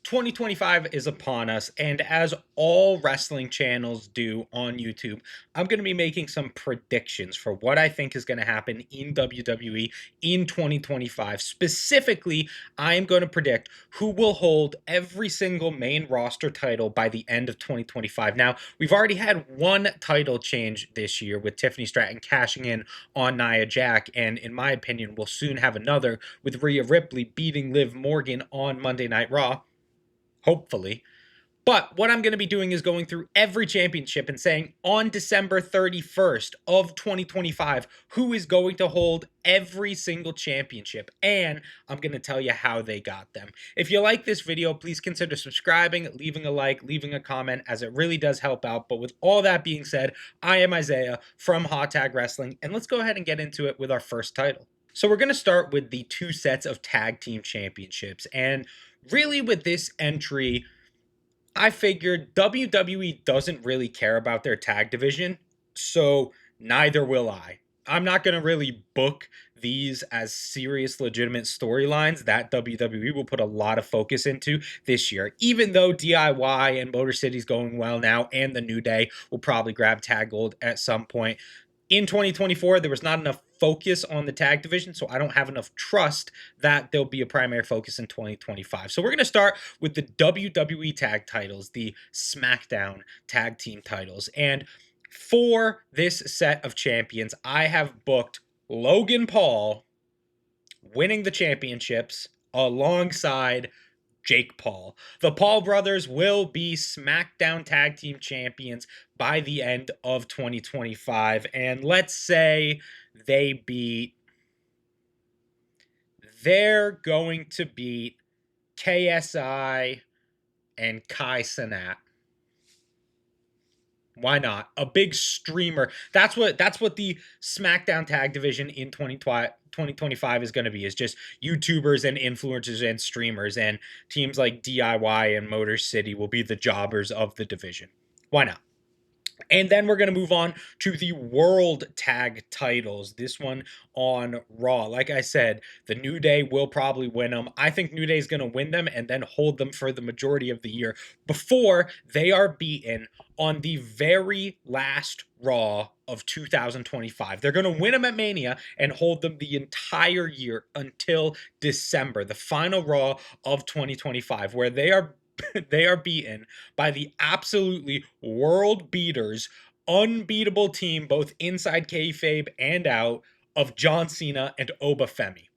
2025 is upon us, and as all wrestling channels do on YouTube, I'm going to be making some predictions for what I think is going to happen in WWE in 2025. Specifically, I am going to predict who will hold every single main roster title by the end of 2025. Now, we've already had one title change this year with Tiffany Stratton cashing in on Nia Jax, and in my opinion, we'll soon have another with Rhea Ripley beating Liv Morgan on Monday Night Raw. Hopefully. But what I'm going to be doing is going through every championship and saying on December 31st of 2025, who is going to hold every single championship. And I'm going to tell you how they got them. If you like this video, please consider subscribing, leaving a like, leaving a comment, as it really does help out. But with all that being said, I am Isaiah from Hot Tag Wrestling, and let's go ahead and get into it with our first title. So we're going to start with the two sets of tag team championships. And really with this entry, I figured WWE doesn't really care about their tag division, so neither will I. I'm not going to really book these as serious, legitimate storylines that WWE will put a lot of focus into this year. Even though DIY and Motor City's going well now, and the New Day will probably grab tag gold at some point. In 2024, there was not enough focus on the tag division, so I don't have enough trust that there'll be a primary focus in 2025. So we're going to start with the WWE tag titles, the SmackDown tag team titles. And for this set of champions, I have booked Logan Paul winning the championships alongside Jake Paul. The Paul brothers will be SmackDown Tag Team Champions by the end of 2025. And let's say they're going to beat KSI and Kai Cenat. Why not? A big streamer. That's what the SmackDown tag division in 2025 is going to be, is just YouTubers and influencers and streamers, and teams like DIY and Motor City will be the jobbers of the division. Why not? And then we're going to move on to the World Tag titles. This one on Raw. Like I said, the New Day will probably win them. I think New Day is going to win them and then hold them for the majority of the year before they are beaten on the very last Raw of 2025. They're going to win them at Mania and hold them the entire year until December, the final Raw of 2025, where they are beaten by the absolutely world beaters, unbeatable team, both inside kayfabe and out, of John Cena and Oba Femi.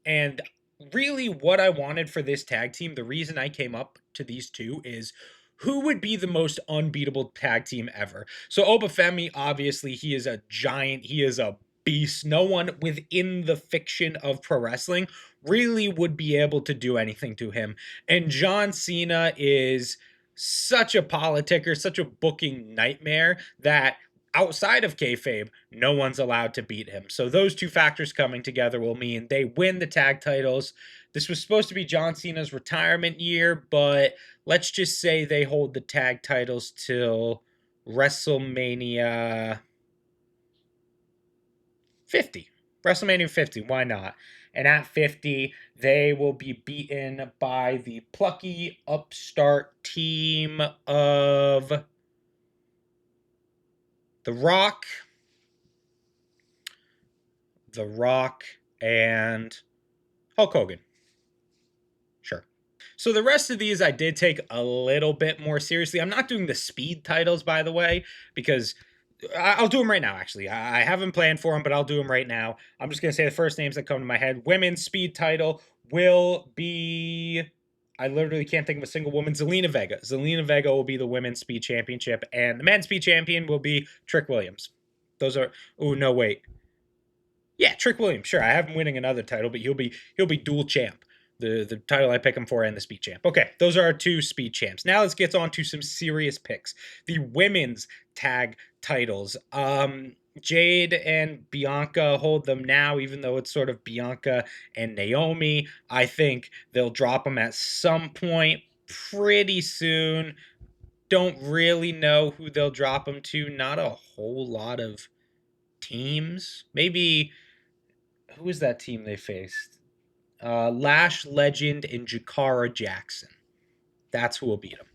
And really what I wanted for this tag team, the reason I came up to these two, is who would be the most unbeatable tag team ever? So Oba Femi, obviously, he is a giant. He is a beast. No one within the fiction of pro wrestling really would be able to do anything to him. And John Cena is such a politicker, such a booking nightmare that outside of kayfabe, no one's allowed to beat him. So those two factors coming together will mean they win the tag titles. This was supposed to be John Cena's retirement year, but let's just say they hold the tag titles till WrestleMania 50. WrestleMania 50, why not? And at 50, they will be beaten by the plucky upstart team of The Rock, and Hulk Hogan. Sure. So the rest of these I did take a little bit more seriously. I'm not doing the speed titles, by the way, because I'll do them right now, actually. I haven't planned for them, but I'll do them right now. I'm just going to say the first names that come to my head. Women's speed title will be... I literally can't think of a single woman. Zelina Vega. Zelina Vega will be the women's speed championship, and the men's speed champion will be Trick Williams. Those are... Oh, no, wait. Yeah, Trick Williams. Sure, I have him winning another title, but he'll be dual champ. The title I pick him for and the speed champ. Okay, those are our two speed champs. Now let's get on to some serious picks. The women's tag titles. Jade and Bianca hold them now, even though it's sort of Bianca and Naomi. I think they'll drop them at some point pretty soon. Don't really know who they'll drop them to. Not a whole lot of teams. Maybe, who is that team they faced? Lash Legend and Jakara Jackson. That's who will beat him.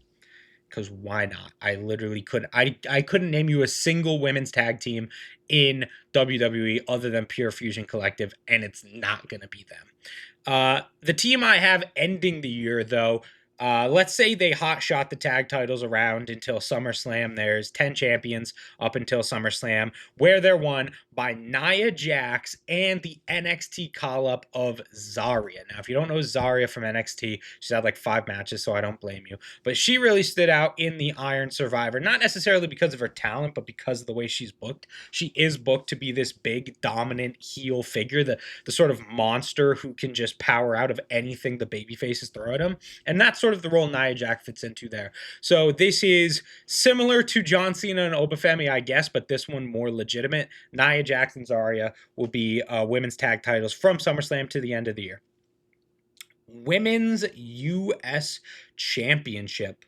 Because why not? I literally couldn't. I couldn't name you a single women's tag team in WWE other than Pure Fusion Collective, and it's not gonna be them. The team I have ending the year, though, let's say they hot shot the tag titles around until SummerSlam. There's 10 champions up until SummerSlam, where they're won by Nia Jax and the NXT call up of Zarya. Now, if you don't know Zarya from NXT, she's had like 5 matches, so I don't blame you. But she really stood out in the Iron Survivor, not necessarily because of her talent, but because of the way she's booked. She is booked to be this big, dominant heel figure, the sort of monster who can just power out of anything the baby faces throw at him. And that's sort of the role Nia Jax fits into there. So this is similar to John Cena and Obafemi, I guess, but this one more legitimate. Nia Jax and Zarya will be women's tag titles from SummerSlam to the end of the year. Women's U.S. Championship,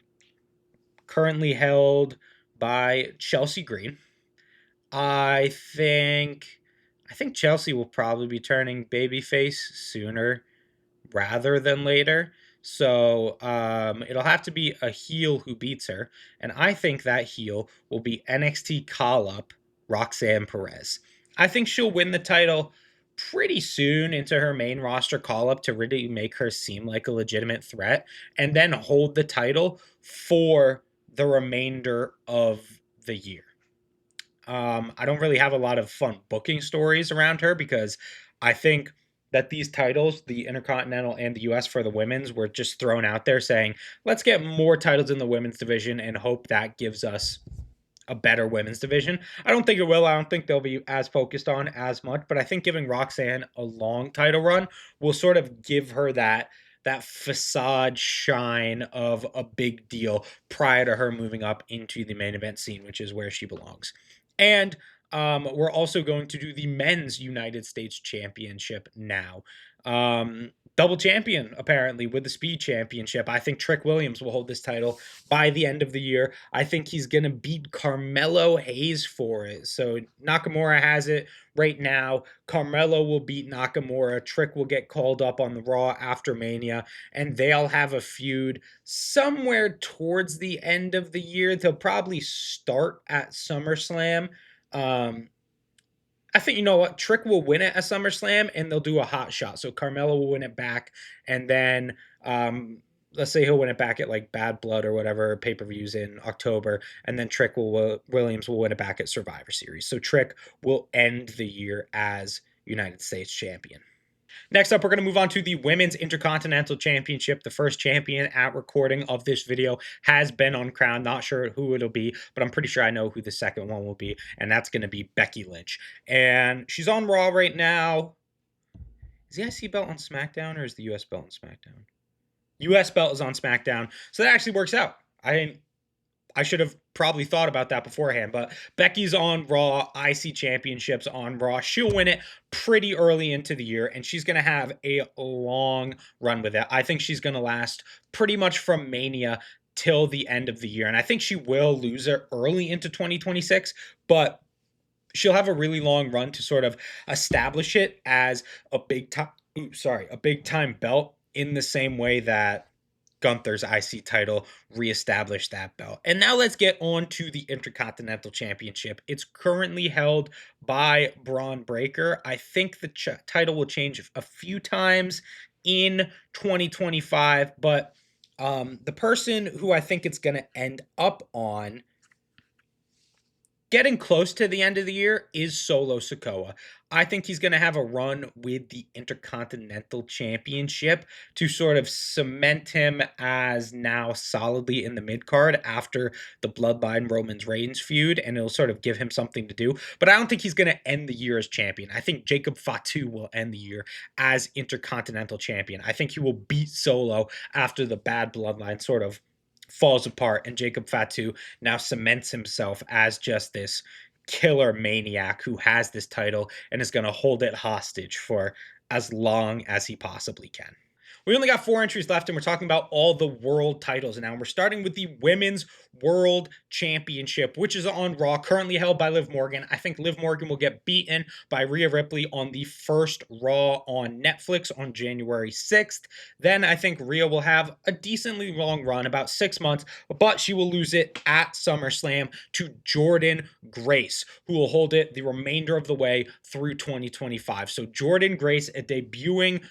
currently held by Chelsea Green. I think Chelsea will probably be turning babyface sooner rather than later. So it'll have to be a heel who beats her. And I think that heel will be NXT call up Roxanne Perez. I think she'll win the title pretty soon into her main roster call up to really make her seem like a legitimate threat, and then hold the title for the remainder of the year. I don't really have a lot of fun booking stories around her because I think that these titles, the Intercontinental and the US for the women's, were just thrown out there saying, let's get more titles in the women's division and hope that gives us a better women's division. I don't think it will. I don't think they'll be as focused on as much, but I think giving Roxanne a long title run will sort of give her that facade shine of a big deal prior to her moving up into the main event scene, which is where she belongs. And we're also going to do the men's United States Championship now. Double champion, apparently, with the Speed Championship. I think Trick Williams will hold this title by the end of the year. I think he's going to beat Carmelo Hayes for it. So Nakamura has it right now. Carmelo will beat Nakamura. Trick will get called up on the Raw after Mania, and they'll have a feud somewhere towards the end of the year. They'll probably start at SummerSlam. I think, you know what, Trick will win it at SummerSlam, and they'll do a hot shot. So Carmelo will win it back, and then let's say he'll win it back at like Bad Blood or whatever pay-per-views in October, and then Williams will win it back at Survivor Series. So Trick will end the year as United States champion. Next up, we're going to move on to the Women's Intercontinental Championship. The first champion at recording of this video has been uncrowned. Not sure who it'll be, but I'm pretty sure I know who the second one will be, and that's going to be Becky Lynch. And she's on Raw right now. Is the IC belt on SmackDown, or is the US belt on SmackDown? US belt is on SmackDown, so that actually works out. I should have probably thought about that beforehand, but Becky's on Raw, IC Championships on Raw. She'll win it pretty early into the year, and she's going to have a long run with it. I think she's going to last pretty much from Mania till the end of the year, and I think she will lose it early into 2026, but she'll have a really long run to sort of establish it as a big time belt in the same way that Gunther's IC title reestablished that belt. And now let's get on to the Intercontinental Championship. It's currently held by Braun Breaker. I think the title will change a few times in 2025, but the person who I think it's going to end up on getting close to the end of the year is Solo Sikoa. I think he's going to have a run with the Intercontinental Championship to sort of cement him as now solidly in the mid-card after the Bloodline Roman Reigns feud, and it'll sort of give him something to do. But I don't think he's going to end the year as champion. I think Jacob Fatu will end the year as Intercontinental Champion. I think he will beat Solo after the bad Bloodline sort of falls apart, and Jacob Fatu now cements himself as just this killer maniac who has this title and is going to hold it hostage for as long as he possibly can. We only got 4 entries left, and we're talking about all the world titles now. And we're starting with the Women's World Championship, which is on Raw, currently held by Liv Morgan. I think Liv Morgan will get beaten by Rhea Ripley on the first Raw on Netflix on January 6th. Then I think Rhea will have a decently long run, about 6 months, but she will lose it at SummerSlam to Jordynne Grace, who will hold it the remainder of the way through 2025. So Jordynne Grace, a debuting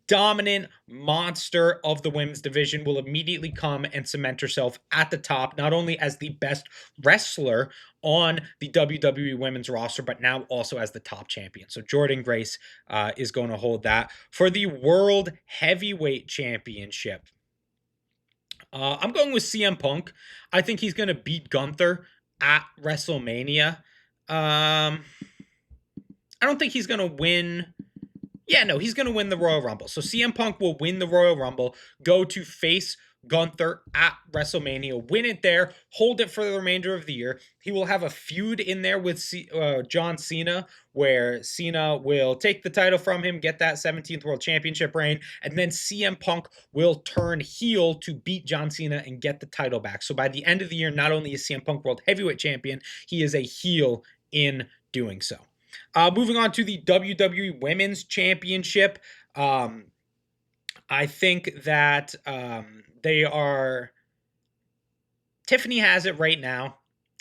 dominant monster of the women's division, will immediately come and cement herself at the top, not only as the best wrestler on the WWE women's roster, but now also as the top champion. So Jordynne Grace is going to hold that. For the World Heavyweight Championship, I'm going with CM Punk. I think he's going to beat Gunther at WrestleMania. I don't think he's going to win. Yeah, no, he's going to win the Royal Rumble. So CM Punk will win the Royal Rumble, go to face Gunther at WrestleMania, win it there, hold it for the remainder of the year. He will have a feud in there with John Cena, where Cena will take the title from him, get that 17th World Championship reign, and then CM Punk will turn heel to beat John Cena and get the title back. So by the end of the year, not only is CM Punk World Heavyweight Champion, he is a heel in doing so. Moving on to the WWE Women's Championship, I think that they are... Tiffany has it right now,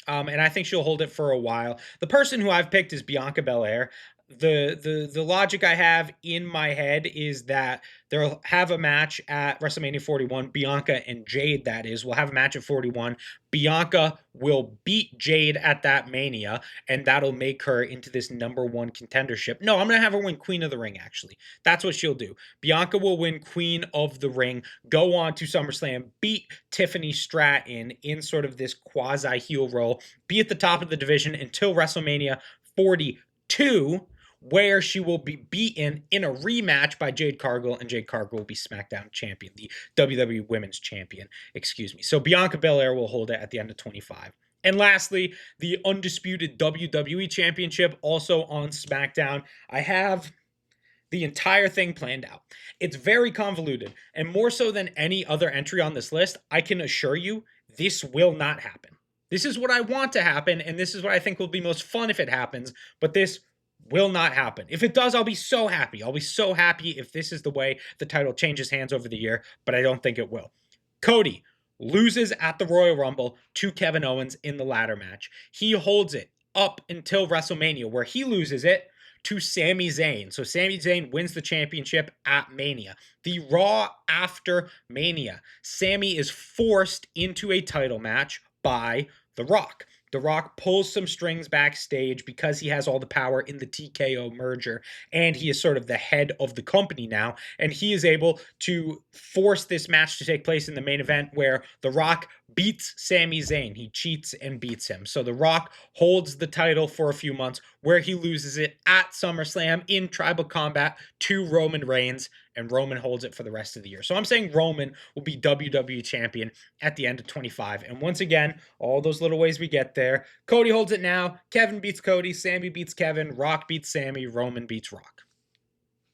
and I think she'll hold it for a while. The person who I've picked is Bianca Belair. The logic I have in my head is that they'll have a match at WrestleMania 41. Bianca and Jade, that is, will have a match at 41. Bianca will beat Jade at that Mania, and that'll make her into this #1 contendership. No, I'm going to have her win Queen of the Ring, actually. That's what she'll do. Bianca will win Queen of the Ring, go on to SummerSlam, beat Tiffany Stratton in sort of this quasi-heel role, be at the top of the division until WrestleMania 42, where she will be beaten in a rematch by Jade Cargill, and Jade Cargill will be SmackDown champion, the WWE Women's Champion, excuse me. So Bianca Belair will hold it at the end of 25. And lastly, the undisputed WWE Championship, also on SmackDown. I have the entire thing planned out. It's very convoluted, and more so than any other entry on this list, I can assure you this will not happen. This is what I want to happen, and this is what I think will be most fun if it happens, but this will not happen. If it does, I'll be so happy. I'll be so happy if this is the way the title changes hands over the year, but I don't think it will. Cody loses at the Royal Rumble to Kevin Owens in the ladder match. He holds it up until WrestleMania, where he loses it to Sami Zayn. So Sami Zayn wins the championship at Mania. The Raw after Mania, Sami is forced into a title match by The Rock. The Rock pulls some strings backstage because he has all the power in the TKO merger, and he is sort of the head of the company now, and he is able to force this match to take place in the main event, where The Rock beats Sami Zayn. He cheats and beats him. So The Rock holds the title for a few months, where he loses it at SummerSlam in Tribal Combat to Roman Reigns, and Roman holds it for the rest of the year. So I'm saying Roman will be WWE champion at the end of 25. And once again, all those little ways we get there. Cody holds it now. Kevin beats Cody. Sami beats Kevin. Rock beats Sami. Roman beats Rock.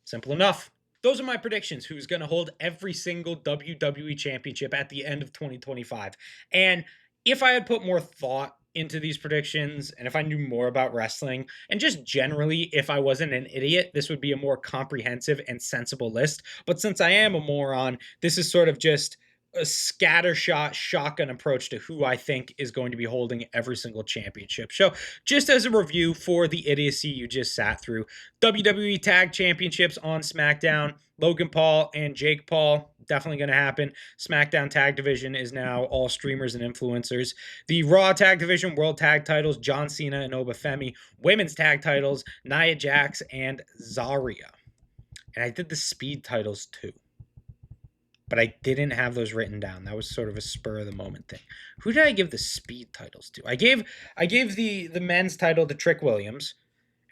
Simple enough. Those are my predictions. Who's going to hold every single WWE championship at the end of 2025. And if I had put more thought into these predictions, and if I knew more about wrestling, and just generally, if I wasn't an idiot, this would be a more comprehensive and sensible list. But since I am a moron, this is sort of just a scattershot shotgun approach to who I think is going to be holding every single championship. So just as a review for the idiocy you just sat through, WWE Tag Championships on SmackDown, Logan Paul and Jake Paul, definitely going to happen. SmackDown Tag Division is now all streamers and influencers. The Raw Tag Division World Tag Titles, John Cena and Obafemi. Women's Tag Titles, Nia Jax and Zarya. And I did the Speed titles too, but I didn't have those written down. That was sort of a spur of the moment thing. Who did I give the Speed titles to? I gave the men's title to Trick Williams,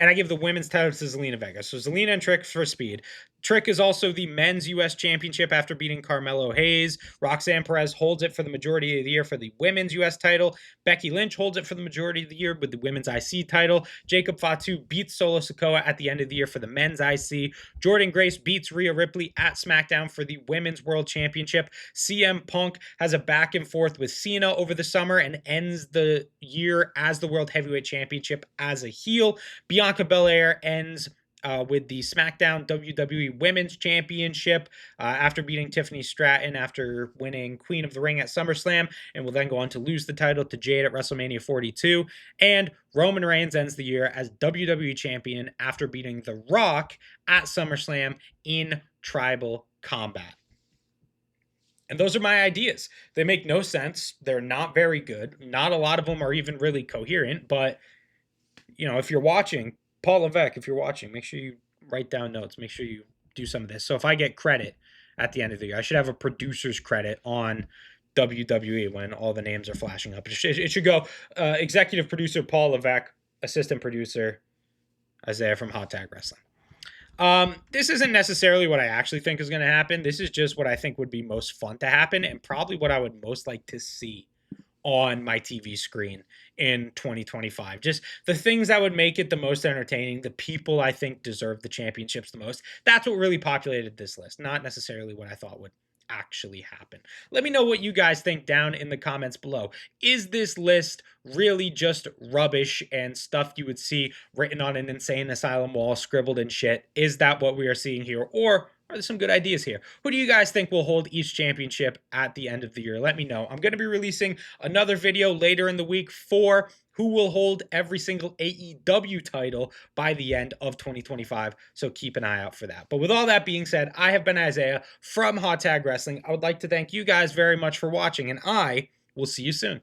and I give the women's title to Zelina Vega. So Zelina and Trick for Speed. Trick is also the men's U.S. championship after beating Carmelo Hayes. Roxanne Perez holds it for the majority of the year for the women's U.S. title. Becky Lynch holds it for the majority of the year with the women's IC title. Jacob Fatu beats Solo Sikoa at the end of the year for the men's IC. Jordynne Grace beats Rhea Ripley at SmackDown for the women's world championship. CM Punk has a back and forth with Cena over the summer and ends the year as the world heavyweight championship as a heel. Bianca Belair ends with the SmackDown WWE Women's Championship after beating Tiffany Stratton after winning Queen of the Ring at SummerSlam, and will then go on to lose the title to Jade at WrestleMania 42. And Roman Reigns ends the year as WWE Champion after beating The Rock at SummerSlam in Tribal Combat. And those are my ideas. They make no sense. They're not very good. Not a lot of them are even really coherent, but, you know, if you're watching, Paul Levesque, if you're watching, make sure you write down notes. Make sure you do some of this. So if I get credit at the end of the year, I should have a producer's credit on WWE when all the names are flashing up. It should go executive producer Paul Levesque, assistant producer Isaiah from Hot Tag Wrestling. This isn't necessarily what I actually think is going to happen. This is just what I think would be most fun to happen and probably what I would most like to see on my TV screen in 2025. Just the things that would make it the most entertaining, the people I think deserve the championships the most. That's what really populated this list, not necessarily what I thought would actually happen. Let me know what you guys think down in the comments below. Is this list really just rubbish and stuff you would see written on an insane asylum wall, scribbled and shit? Is that what we are seeing here? Or are there some good ideas here? Who do you guys think will hold each championship at the end of the year? Let me know. I'm going to be releasing another video later in the week for who will hold every single AEW title by the end of 2025. So keep an eye out for that. But with all that being said, I have been Isaiah from Hot Tag Wrestling. I would like to thank you guys very much for watching, and I will see you soon.